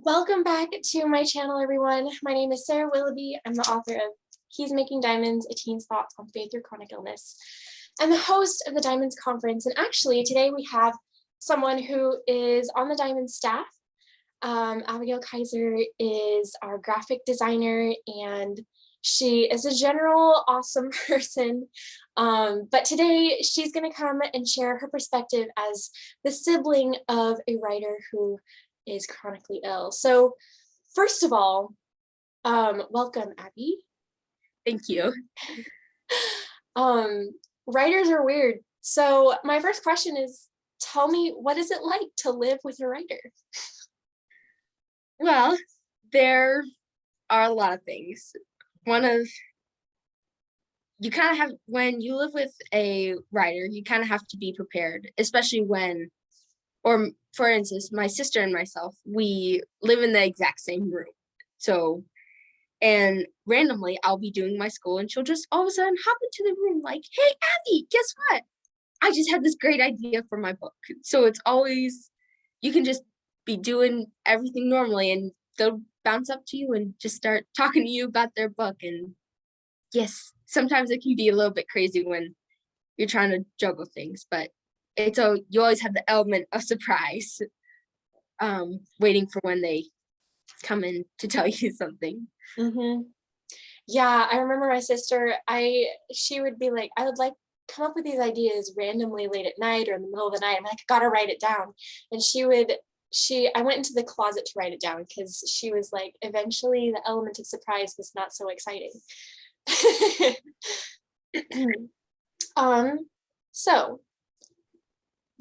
Welcome back to my channel, everyone. My name is Sarah Willoughby. I'm the author of He's Making Diamonds, A Teen's Thoughts on Faith Through Chronic Illness. I'm the host of the Diamonds Conference, and actually today we have someone who is on the Diamonds staff. Abigail Kaiser is our graphic designer, and she is a general awesome person. But today she's going to come and share her perspective as the sibling of a writer who is chronically ill. So first of all, welcome, Abby. Thank you. Writers are weird. So my first question is, tell me, what is it like to live with a writer? Well, there are a lot of things. You kind of have, when you live with a writer, you kind of have to be prepared, especially or for instance, my sister and myself, we live in the exact same room. And randomly I'll be doing my school and she'll just all of a sudden hop into the room like, hey, Abby, guess what? I just had this great idea for my book. So it's always, you can just be doing everything normally and they'll bounce up to you and just start talking to you about their book. And yes, sometimes it can be a little bit crazy when you're trying to juggle things, but you always have the element of surprise, waiting for when they come in to tell you something. Mm-hmm. Yeah, I remember my sister, she would be like, I would like come up with these ideas randomly late at night or in the middle of the night. I'm like, I gotta write it down. And I went into the closet to write it down because she was like, eventually the element of surprise was not so exciting. So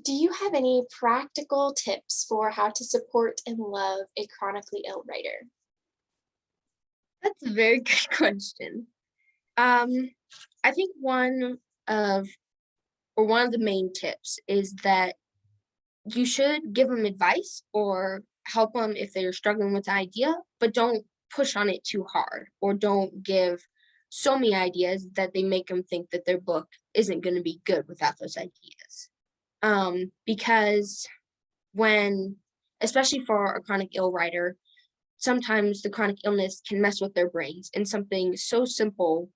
do you have any practical tips for how to support and love a chronically ill writer? That's a very good question. I think one of the main tips is that you should give them advice or help them if they're struggling with the idea, but don't push on it too hard or don't give so many ideas that they make them think that their book isn't going to be good without those ideas. Because especially for a chronic ill writer, sometimes the chronic illness can mess with their brains and something so simple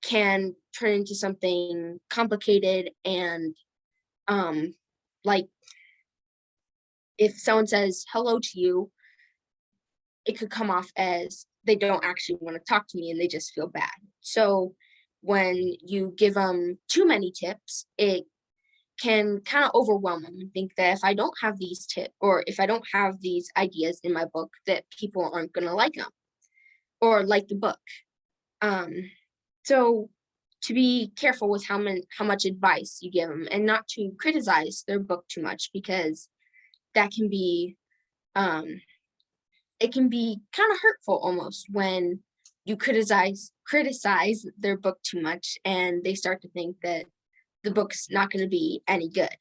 can turn into something complicated and like if someone says hello to you, it could come off as they don't actually want to talk to me and they just feel bad. So when you give them too many tips, it can kind of overwhelm them and think that if I don't have these tips or if I don't have these ideas in my book, that people aren't going to like them or like the book. So to be careful with how much advice you give them and not to criticize their book too much, because that can be it can be kind of hurtful almost when you criticize their book too much and they start to think that the book's not going to be any good.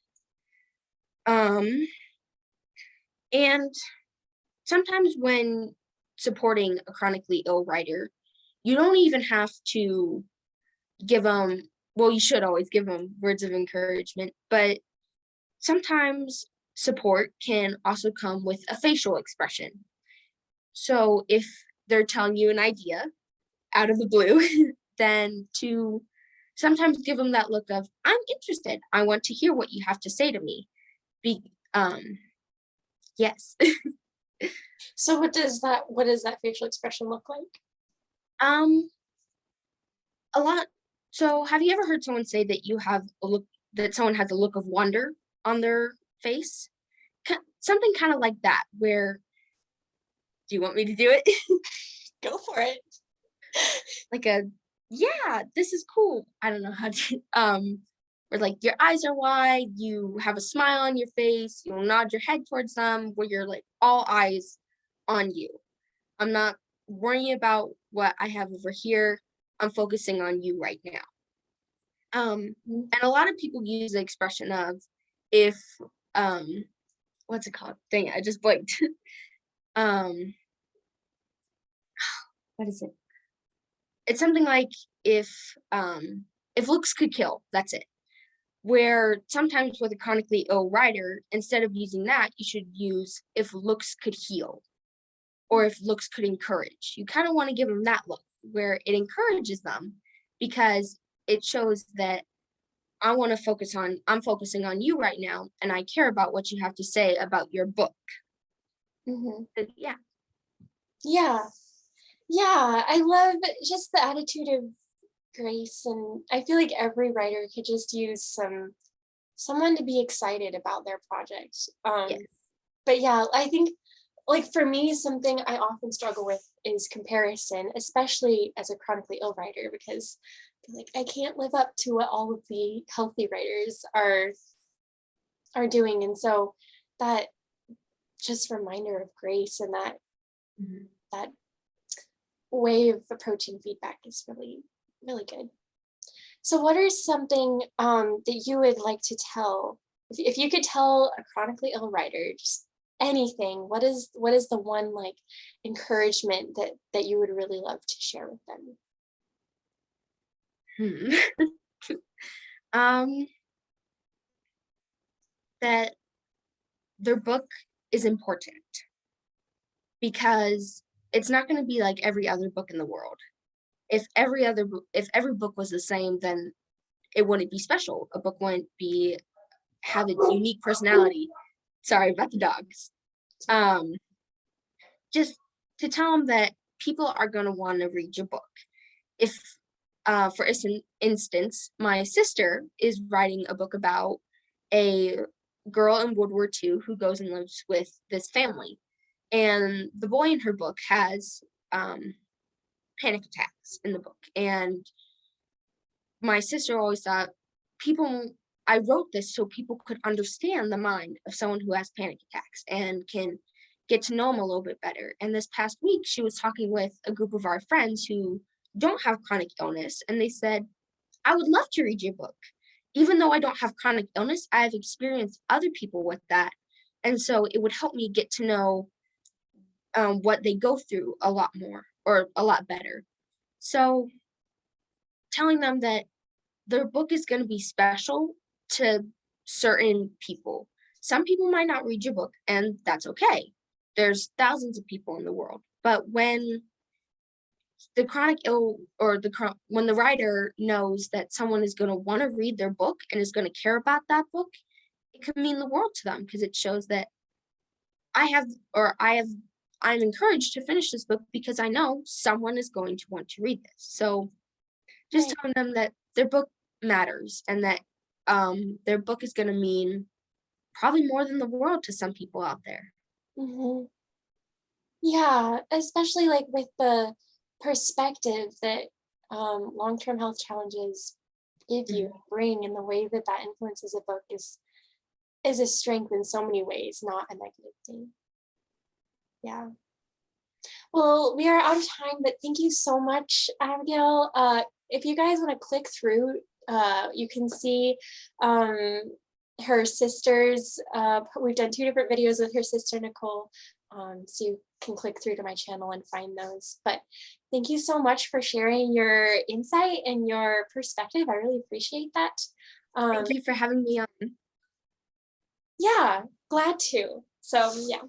And sometimes when supporting a chronically ill writer, you don't even have to give them, well, you should always give them words of encouragement, but sometimes support can also come with a facial expression. So if they're telling you an idea out of the blue, then to sometimes give them that look of, I'm interested. I want to hear what you have to say to me. Yes. So what does that facial expression look like? A lot. So have you ever heard someone say that someone has a look of wonder on their face? Something kind of like that, where, do you want me to do it? Go for it. Like yeah, this is cool. I don't know how to, where like your eyes are wide, you have a smile on your face, you'll nod your head towards them, where you're like all eyes on you. I'm not worrying about what I have over here. I'm focusing on you right now. And a lot of people use the expression of, if what's it called? Dang it, I just blanked. What is it? It's something like, if looks could kill, that's it. Where sometimes with a chronically ill writer, instead of using that, you should use if looks could heal. or if looks could encourage. You kind of want to give them that look where it encourages them because it shows that I'm focusing on you right now, and I care about what you have to say about your book. Mhm. Yeah. Yeah. Yeah. I love just the attitude of grace, and I feel like every writer could just use someone to be excited about their project. Yes. But yeah, I think like for me, something I often struggle with is comparison, especially as a chronically ill writer, because like I can't live up to what all of the healthy writers are doing. And so that just reminder of grace and Mhm. that way of approaching feedback is really, really good. So what are something that you would like to tell if you could tell a chronically ill writer just anything, what is the one like encouragement that you would really love to share with them? Hmm. um, that their book is important because it's not going to be like every other book in the world. If every book was the same, then it wouldn't be special. A book wouldn't be have its unique personality. Sorry about the dogs. Um, just to tell them that people are going to want to read your book. If, for instance, my sister is writing a book about a girl in World War II who goes and lives with this family, and the boy in her book has panic attacks in the book, and my sister always thought people I wrote this so people could understand the mind of someone who has panic attacks and can get to know them a little bit better. And this past week, she was talking with a group of our friends who don't have chronic illness, and they said, I would love to read your book. Even though I don't have chronic illness, I have experienced other people with that. And so it would help me get to know what they go through a lot more or a lot better. So telling them that their book is going to be special to certain people. Some people might not read your book, and that's okay. There's thousands of people in the world. But when the chronic ill or when the writer knows that someone is going to want to read their book and is going to care about that book, it can mean the world to them because it shows that I have or I have I'm encouraged to finish this book because I know someone is going to want to read this. So just Right. telling them that their book matters and that their book is going to mean probably more than the world to some people out there. Hmm. Yeah, especially like with the perspective that long-term health challenges give you, Mhm. bring, and the way that that influences a book is a strength in so many ways, not a negative thing. Yeah. Well, we are out of time, but thank you so much, Abigail. If you guys want to click through, you can see um, her sisters. We've done 2 different videos with her sister, Nicole. So you can click through to my channel and find those. But thank you so much for sharing your insight and your perspective. I really appreciate that. Um, Thank you for having me on. yeah, glad to. So yeah.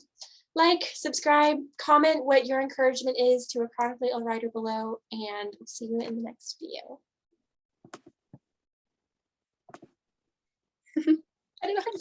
Like, subscribe, comment what your encouragement is to a chronically ill writer below, and we'll see you in the next video. I don't know how to